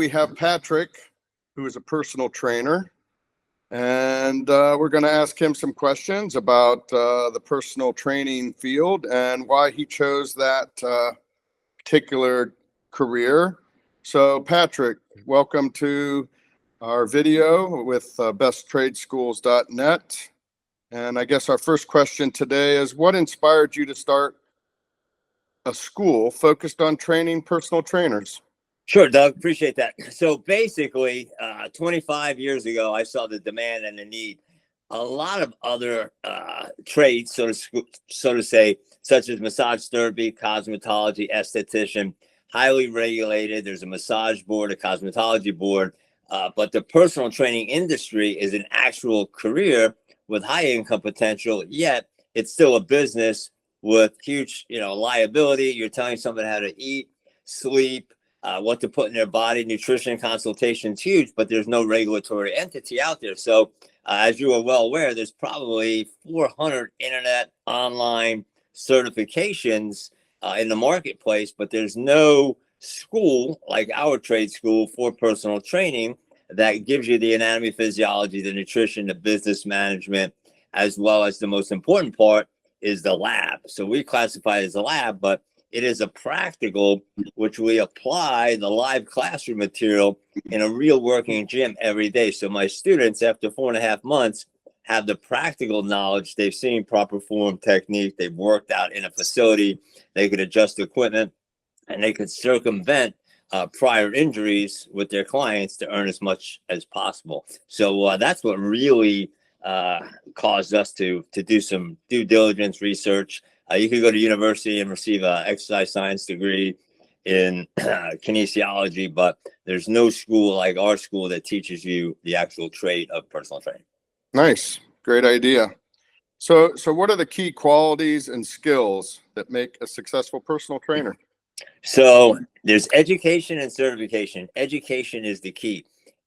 We have Patrick, who is a personal trainer, and we're going to ask him some questions about the personal training field and why he chose that particular career. So, Patrick, welcome to our video with besttradesschools.net. And I guess our first question today is, what inspired you to start a school focused on training personal trainers? Sure, Doug. Appreciate that. So basically, 25 years ago, I saw the demand and the need. A lot of other trades, so to say, such as massage therapy, cosmetology, esthetician, highly regulated. There's a massage board, a cosmetology board, but the personal training industry is an actual career with high income potential. Yet it's still a business with huge, liability. You're telling someone how to eat, sleep, what to put in their body. Nutrition consultation is huge, but there's no regulatory entity out there. So as you are well aware, there's probably 400 internet online certifications in the marketplace, but there's no school like our trade school for personal training that gives you the anatomy, physiology, the nutrition, the business management, as well as the most important part is the lab. So we classify it as a lab, but it is a practical, which we apply the live classroom material in a real working gym every day. So my students, after 4.5 months, have the practical knowledge. They've seen proper form technique. They've worked out in a facility. They could adjust equipment, and they could circumvent prior injuries with their clients to earn as much as possible. So that's what really caused us to do some due diligence research. You could go to university and receive an exercise science degree in kinesiology, but there's no school like our school that teaches you the actual trade of personal training. Nice. Great idea. So what are the key qualities and skills that make a successful personal trainer? So there's education and certification. Education is the key.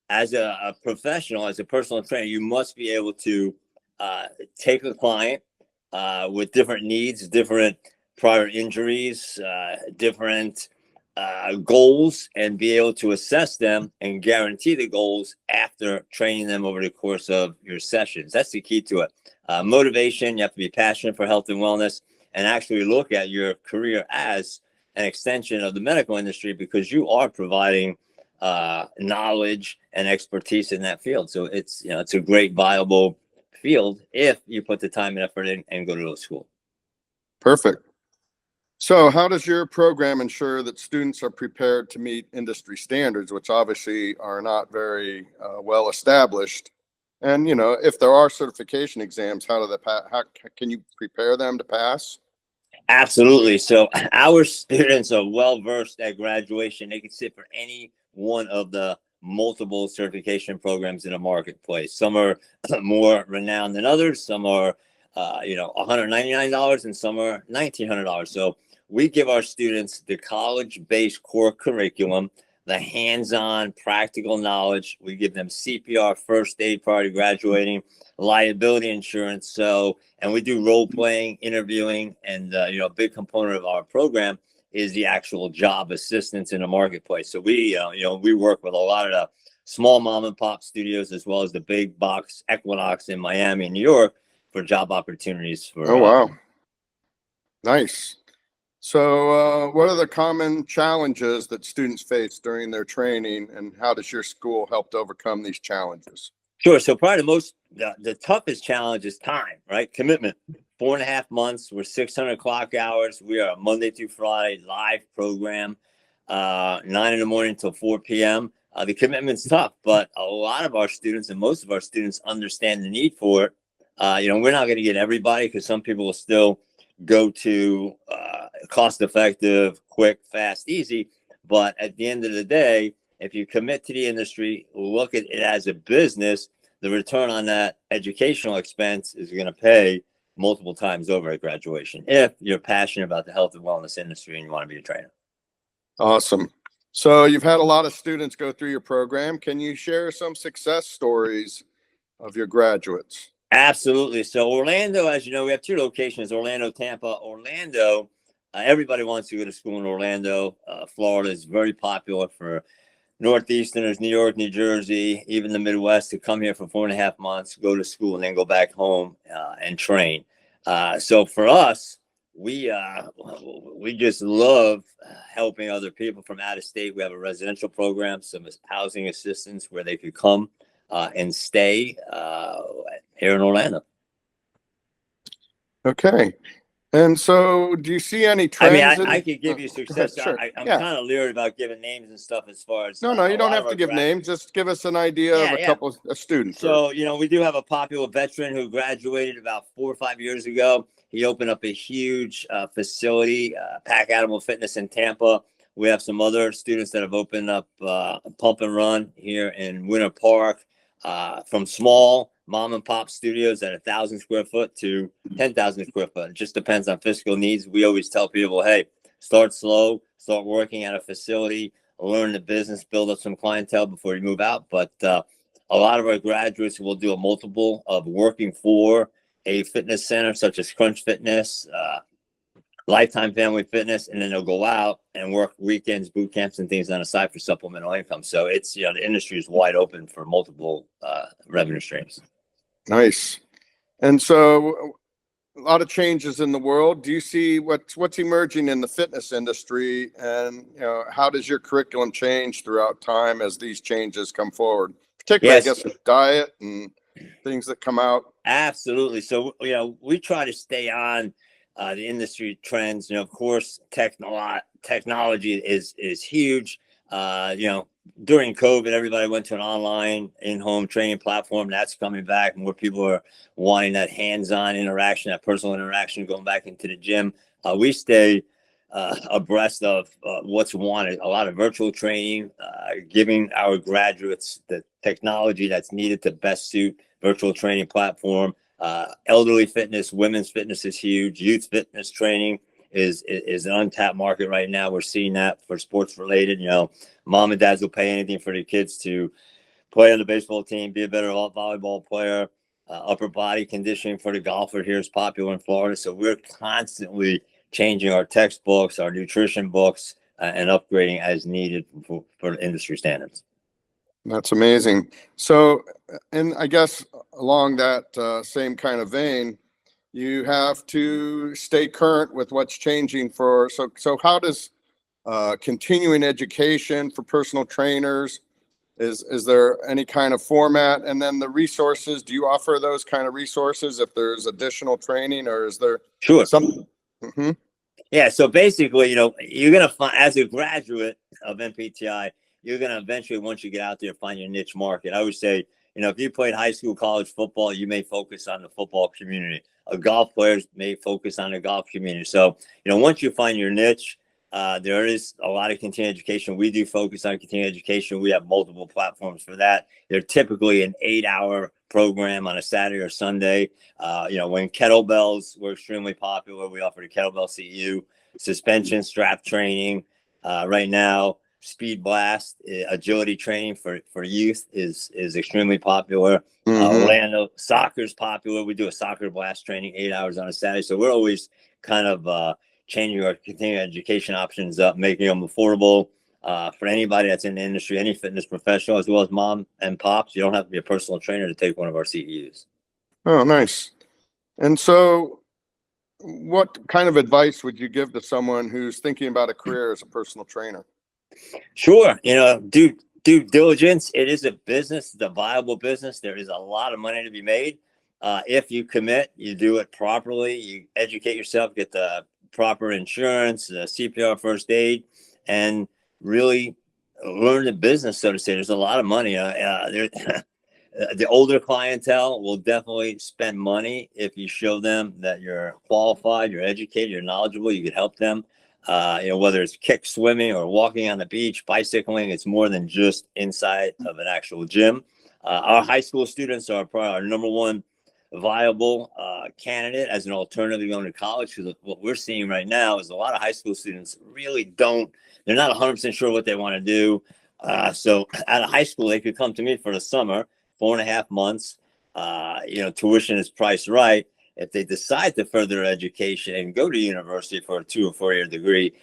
As a professional, as a personal trainer, you must be able to take a client with different needs, different prior injuries, different goals, and be able to assess them and guarantee the goals after training them over the course of your sessions. That's the key to it. Motivation, you have to be passionate for health and wellness and actually look at your career as an extension of the medical industry because you are providing knowledge and expertise in that field. So it's a great viable field if you put the time and effort in and go to school. Perfect. So how does your program ensure that students are prepared to meet industry standards, which obviously are not very well established? And, if there are certification exams, how can you prepare them to pass? Absolutely. So our students are well versed at graduation. They can sit for any one of the multiple certification programs in the marketplace. Some are more renowned than others. Some are, $199 and some are $1,900. So we give our students the college-based core curriculum, the hands-on practical knowledge. We give them CPR, first aid prior to graduating, liability insurance. And we do role playing, interviewing, and a big component of our program is the actual job assistance in the marketplace. So we work with a lot of the small mom and pop studios as well as the big box Equinox in Miami and New York for job opportunities. Oh, wow. Nice. So what are the common challenges that students face during their training, and how does your school help to overcome these challenges? Sure. So probably the toughest challenge is time, right? Commitment. 4.5 months. We're 600 clock hours. We are a Monday through Friday live program, 9 in the morning till 4 p.m. The commitment's tough, but a lot of our students and most of our students understand the need for it. We're not going to get everybody because some people will still go to cost-effective, quick, fast, easy. But at the end of the day, if you commit to the industry, look at it as a business, the return on that educational expense is going to pay multiple times over at graduation if you're passionate about the health and wellness industry and you want to be a trainer. Awesome. So you've had a lot of students go through your program. Can you share some success stories of your graduates? Absolutely. So Orlando, as you know, we have 2 locations, Orlando, Tampa. Orlando, everybody wants to go to school in Orlando. Florida is very popular for Northeasterners, New York, New Jersey, even the Midwest, to come here for 4.5 months, go to school, and then go back home and train. So for us, we just love helping other people from out of state. We have a residential program, some housing assistance where they could come and stay here in Orlando. Okay. And so do you see any I mean, trends? I could give you success. Sure. I'm Yeah. kind of leery about giving names and stuff as far as No, you a don't lot have of to our give names. Just give us an idea of Yeah, a yeah. couple of students. So, we do have a popular veteran who graduated about 4 or 5 years ago. He opened up a huge facility, Pack Animal Fitness in Tampa. We have some other students that have opened up Pump and Run here in Winter Park, from small mom and pop studios at 1,000 square foot to 10,000 square foot. It just depends on fiscal needs. We always tell people, hey, start slow, start working at a facility, learn the business, build up some clientele before you move out. But a lot of our graduates will do a multiple of working for a fitness center such as Crunch Fitness, Lifetime Family Fitness, and then they'll go out and work weekends, boot camps, and things on the side for supplemental income. So it's, the industry is wide open for multiple revenue streams. Nice. And so a lot of changes in the world. Do you see what's emerging in the fitness industry, and how does your curriculum change throughout time as these changes come forward? Particularly, Yes. I guess, with diet and things that come out. Absolutely. So, we try to stay on the industry trends. Of course, technology is huge. During COVID, everybody went to an online in-home training platform. That's coming back. More people are wanting that hands-on interaction, that personal interaction, going back into the gym. We stay abreast of what's wanted. A lot of virtual training, giving our graduates the technology that's needed to best suit virtual training platform. Elderly fitness, women's fitness is huge. Youth fitness training is an untapped market right now. We're seeing that for sports related. Mom and dads will pay anything for their kids to play on the baseball team, be a better volleyball player. Upper body conditioning for the golfer here is popular in Florida. So we're constantly changing our textbooks, our nutrition books, and upgrading as needed for industry standards. That's amazing. So, and I guess along that same kind of vein, you have to stay current with what's changing so how does continuing education for personal trainers, is there any kind of format? And then the resources, do you offer those kind of resources if there's additional training, or is there Sure. some? Mm-hmm. Yeah. So basically, you're going to find, as a graduate of NPTI, you're going to eventually, once you get out there, find your niche market. I would say, if you played high school, college football, you may focus on the football community. Golf players may focus on the golf community. So, once you find your niche, there is a lot of continuing education. We do focus on continuing education. We have multiple platforms for that. They're typically an 8-hour program on a Saturday or Sunday. When kettlebells were extremely popular, we offered a kettlebell CEU, suspension strap training. Right now, speed blast, agility training for youth is extremely popular. Mm-hmm. Orlando soccer is popular. We do a soccer blast training 8 hours on a Saturday. So we're always kind of changing our continuing education options up, making them affordable for anybody that's in the industry, any fitness professional, as well as mom and pops. You don't have to be a personal trainer to take one of our CEUs. Oh, nice. And so what kind of advice would you give to someone who's thinking about a career as a personal trainer? Sure. Do due diligence. It is a business, it's a viable business. There is a lot of money to be made. If you commit, you do it properly, you educate yourself, get the proper insurance, CPR, first aid, and really learn the business, so to say. There's a lot of money. The older clientele will definitely spend money if you show them that you're qualified, you're educated, you're knowledgeable, you could help them. Whether it's kick swimming or walking on the beach, bicycling, it's more than just inside of an actual gym. Our high school students are probably our number one viable candidate as an alternative going to college, because what we're seeing right now is a lot of high school students really they're not 100% sure what they want to do. So out of high school, they could come to me for the summer, 4.5 months. Tuition is priced right. If they decide to further education and go to university for a 2 or 4 year degree,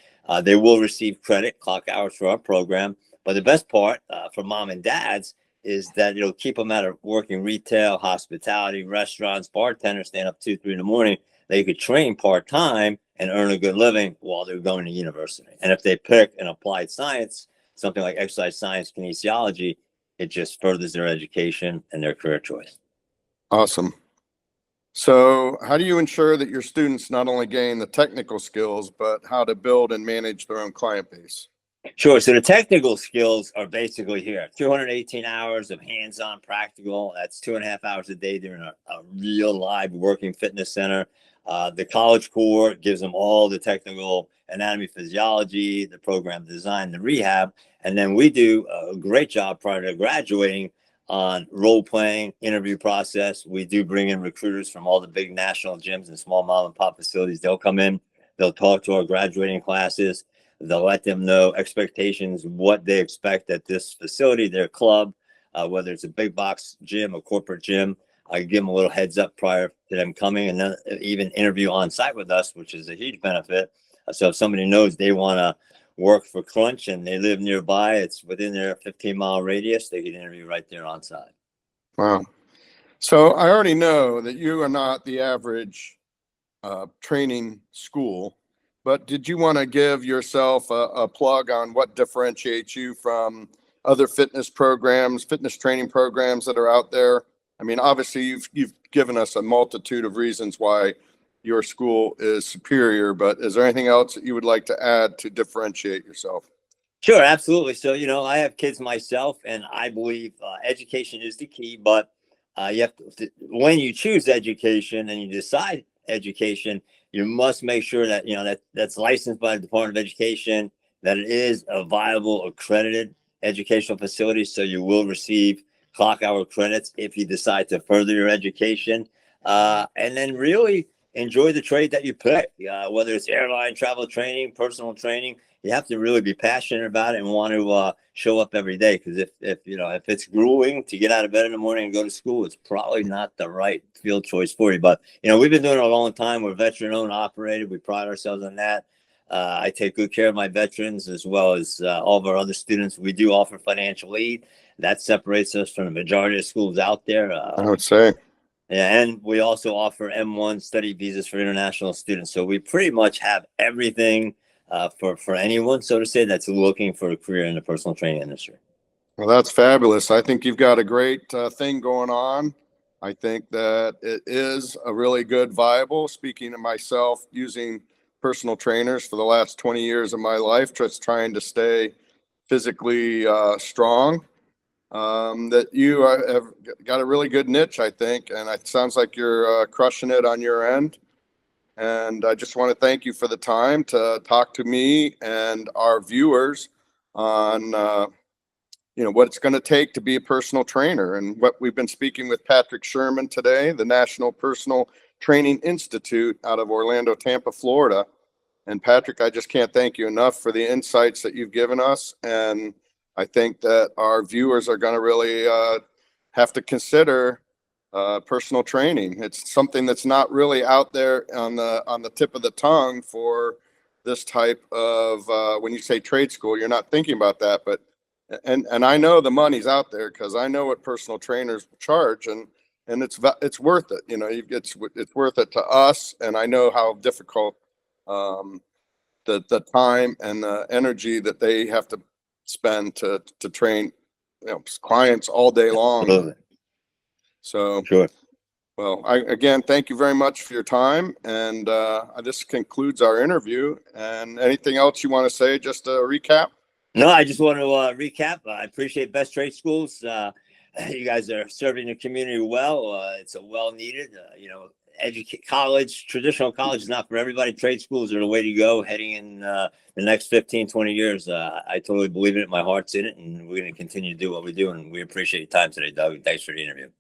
they will receive credit, clock hours for our program. But the best part for mom and dads is that it'll keep them out of working retail, hospitality, restaurants, bartenders, staying up 2, 3 in the morning. They could train part-time and earn a good living while they're going to university. And if they pick an applied science, something like exercise science, kinesiology, it just furthers their education and their career choice. Awesome. So how do you ensure that your students not only gain the technical skills, but how to build and manage their own client base? Sure. So the technical skills are basically here. 218 hours of hands-on practical. That's 2.5 hours a day during a real live working fitness center. The college core gives them all the technical anatomy, physiology, the program design, the rehab. And then we do a great job prior to graduating on role playing, interview process. We do bring in recruiters from all the big national gyms and small mom and pop facilities. They'll come in, they'll talk to our graduating classes. They'll let them know expectations, what they expect at this facility, their club, whether it's a big box gym, a corporate gym. I give them a little heads up prior to them coming, and then even interview on site with us, which is a huge benefit. So if somebody knows they want to work for Crunch and they live nearby, it's within their 15-mile radius, they can interview right there on site. Wow. So I already know that you are not the average training school, but did you want to give yourself a plug on what differentiates you from other fitness programs, fitness training programs that are out there? I mean, obviously you've given us a multitude of reasons why your school is superior, but is there anything else that you would like to add to differentiate yourself? Sure, absolutely. So, I have kids myself, and I believe education is the key. But you have when you choose education and you decide education, you must make sure that that's licensed by the Department of Education, that it is a viable, accredited educational facility. So you will receive clock hour credits if you decide to further your education, and then really enjoy the trade that you pick, whether it's airline, travel training, personal training. You have to really be passionate about it and want to show up every day. Because if it's grueling to get out of bed in the morning and go to school, it's probably not the right field choice for you. But we've been doing it a long time. We're veteran owned, operated. We pride ourselves on that. I take good care of my veterans as well as all of our other students. We do offer financial aid. That separates us from the majority of schools out there. I would say. Yeah, and we also offer M1 study visas for international students. So we pretty much have everything for anyone, so to say, that's looking for a career in the personal training industry. Well, that's fabulous. I think you've got a great thing going on. I think that it is a really good, viable, speaking of myself, using personal trainers for the last 20 years of my life, just trying to stay physically strong. That you have got a really good niche, I think, and it sounds like you're crushing it on your end. And I just want to thank you for the time to talk to me and our viewers on, what it's going to take to be a personal trainer. And what we've been speaking with Patrick Sherman today, the National Personal Training Institute out of Orlando, Tampa, Florida. And Patrick, I just can't thank you enough for the insights that you've given us. And I think that our viewers are going to really have to consider personal training. It's something that's not really out there on the tip of the tongue for this type of when you say trade school, you're not thinking about that. But and I know the money's out there because I know what personal trainers charge, and it's worth it. It's worth it to us, and I know how difficult the time and the energy that they have to spend to train clients all day long. Absolutely. So Sure. well, again thank you very much for your time, and this concludes our interview. And anything else you want to say, just to recap? No, I just want to recap. I appreciate Best Trade Schools. You guys are serving the community well. It's a well needed, college, traditional college is not for everybody. Trade schools are the way to go heading in the next 15, 20 years. I totally believe in it. My heart's in it, and we're going to continue to do what we do. And we appreciate your time today, Doug. Thanks for the interview.